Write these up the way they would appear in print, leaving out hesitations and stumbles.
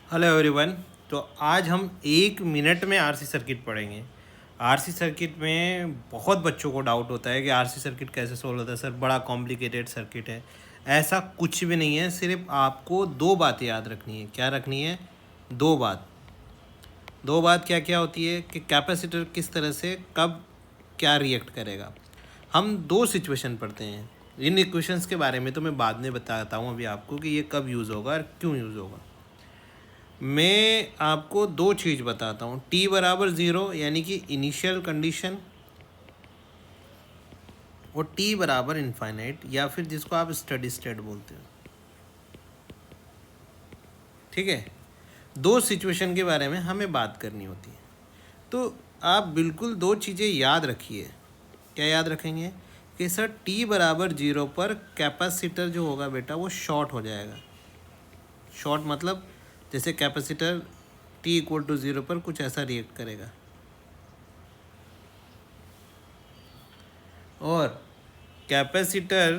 Hello everyone. तो आज हम 1 मिनट में आरसी सर्किट पढ़ेंगे। आरसी सर्किट में बहुत बच्चों को डाउट होता है कि आरसी सर्किट कैसे सोल्व होता है सर, बड़ा कॉम्प्लिकेटेड सर्किट है। ऐसा कुछ भी नहीं है, सिर्फ आपको दो बातें याद रखनी है। क्या रखनी है? दो बात क्या क्या होती है कि कैपेसिटर किस तरह से कब क्या रिएक्ट करेगा। हम दो सिचुएशन पढ़ते हैं। इन इक्वेशंस के बारे में तो मैं बाद में बताता हूँ अभी आपको कि ये कब यूज़ होगा और क्यों यूज़ होगा। मैं आपको दो चीज़ बताता हूँ। t बराबर 0 यानी कि इनिशियल कंडीशन, और t बराबर इनफाइनाइट या फिर जिसको आप स्टडी स्टेट बोलते हो। ठीक है, दो सिचुएशन के बारे में हमें बात करनी होती है। तो आप बिल्कुल दो चीज़ें याद रखिए। क्या याद रखेंगे? कि सर t बराबर 0 पर कैपेसिटर जो होगा बेटा वो शॉर्ट हो जाएगा। शॉर्ट मतलब जैसे कैपेसिटर t इक्वल टू 0 पर कुछ ऐसा रिएक्ट करेगा, और capacitor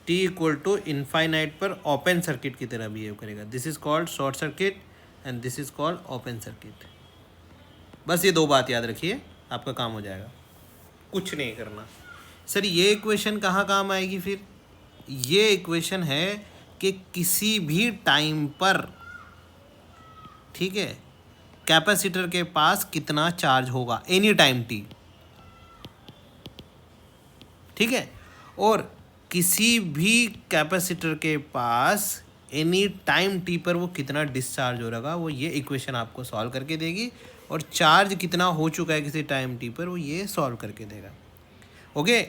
t equal to infinite पर ओपन सर्किट की तरह बिहेव करेगा। This is called short circuit and this is called open circuit. बस ये दो बात याद रखिए, आपका काम हो जाएगा, कुछ नहीं करना। सर ये इक्वेशन कहाँ काम आएगी फिर? ये इक्वेशन है कि किसी भी टाइम पर, ठीक है, कैपेसिटर के पास कितना चार्ज होगा एनी टाइम t, ठीक है, और किसी भी कैपेसिटर के पास एनी टाइम t पर वो कितना डिस्चार्ज हो रहा, वो ये इक्वेशन आपको सॉल्व करके देगी। और चार्ज कितना हो चुका है किसी टाइम t पर, वो ये सॉल्व करके देगा। ओके,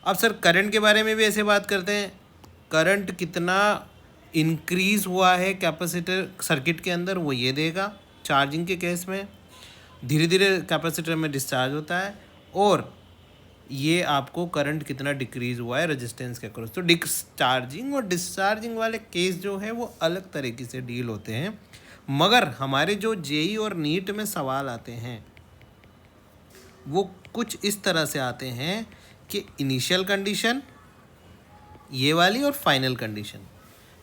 अब सर करंट के बारे में भी ऐसे बात करते हैं। करंट कितना इंक्रीज हुआ है कैपेसिटर सर्किट के अंदर, वो ये देगा। चार्जिंग के केस में धीरे धीरे कैपेसिटर में डिस्चार्ज होता है, और ये आपको करंट कितना डिक्रीज हुआ है रेजिस्टेंस के अक्रॉस। तो डिस्चार्जिंग और डिस्चार्जिंग वाले केस जो है वो अलग तरीके से डील होते हैं। मगर हमारे जो जेई और नीट में सवाल आते हैं वो कुछ इस तरह से आते हैं कि इनिशियल कंडीशन ये वाली और फाइनल कंडीशन।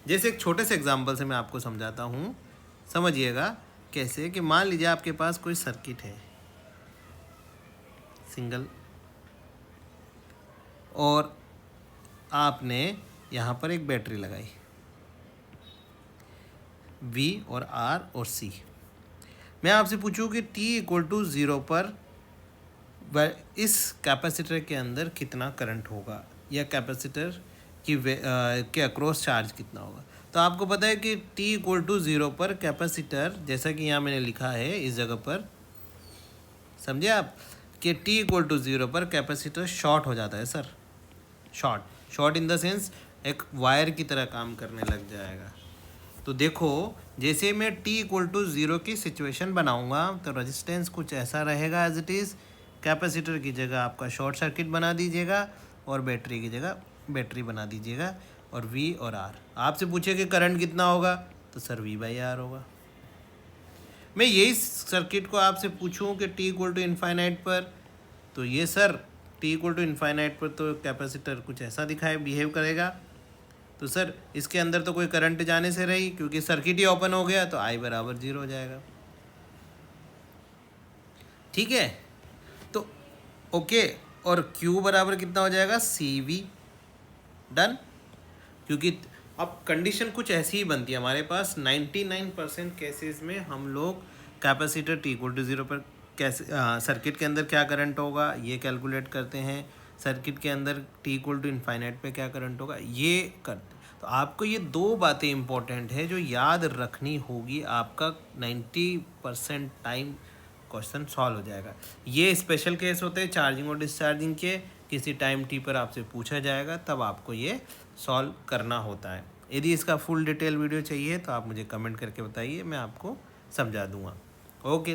जैसे एक छोटे से एग्जांपल से मैं आपको समझाता हूँ, समझिएगा कैसे। कि मान लीजिए आपके पास कोई सर्किट है सिंगल, और आपने यहाँ पर एक बैटरी लगाई V और R और C। मैं आपसे पूछूं कि t इक्वल टू 0 पर इस कैपेसिटर के अंदर कितना करंट होगा, या कैपेसिटर की के अक्रॉस चार्ज कितना होगा। तो आपको पता है कि t इक्वल टू 0 पर कैपेसिटर, जैसा कि यहाँ मैंने लिखा है इस जगह पर, समझे आप, कि t इक्वल टू 0 पर कैपेसिटर शॉर्ट हो जाता है sir. Short in the sense एक वायर की तरह काम करने लग जाएगा। तो देखो, जैसे मैं t इक्वल टू 0 की सिचुएशन बनाऊंगा तो रेजिस्टेंस कुछ ऐसा रहेगा एज इट इज़। कैपेसिटर की जगह आपका शॉर्ट सर्किट बना दीजिएगा, और बैटरी की जगह बैटरी बना दीजिएगा, और V और R। आपसे पूछे कि करंट कितना होगा, तो सर V/R होगा। मैं यही सर्किट को आपसे पूछूं कि t इक्वल टू इनफाइनाइट पर, तो ये sir t equal to infinite पर तो कैपेसिटर कुछ ऐसा दिखाए बिहेव करेगा। तो सर इसके अंदर तो कोई करंट जाने से रही, क्योंकि सर्किट ही ओपन हो गया, तो I बराबर 0 हो जाएगा। ठीक है, तो ओके, और Q बराबर कितना हो जाएगा? CV। डन। क्योंकि अब कंडीशन कुछ ऐसी ही बनती है हमारे पास। 99% केसेस में हम लोग कैपेसिटर t इक्वल टू 0 पर कैसे सर्किट के अंदर क्या करंट होगा ये कैलकुलेट करते हैं। सर्किट के अंदर t इक्वल टू इनफाइनाइट पे क्या करंट होगा ये करते। तो आपको ये दो बातें इंपॉर्टेंट है जो याद रखनी होगी। आपका 90% टाइम क्वेश्चन सॉल्व हो जाएगा। ये स्पेशल केस होते हैं चार्जिंग और डिस्चार्जिंग के। किसी टाइम t पर आपसे पूछा जाएगा तब आपको ये सॉल्व करना होता है। यदि इसका फुल डिटेल वीडियो चाहिए तो आप मुझे कमेंट करके बताइए, मैं आपको समझा दूंगा। ओके।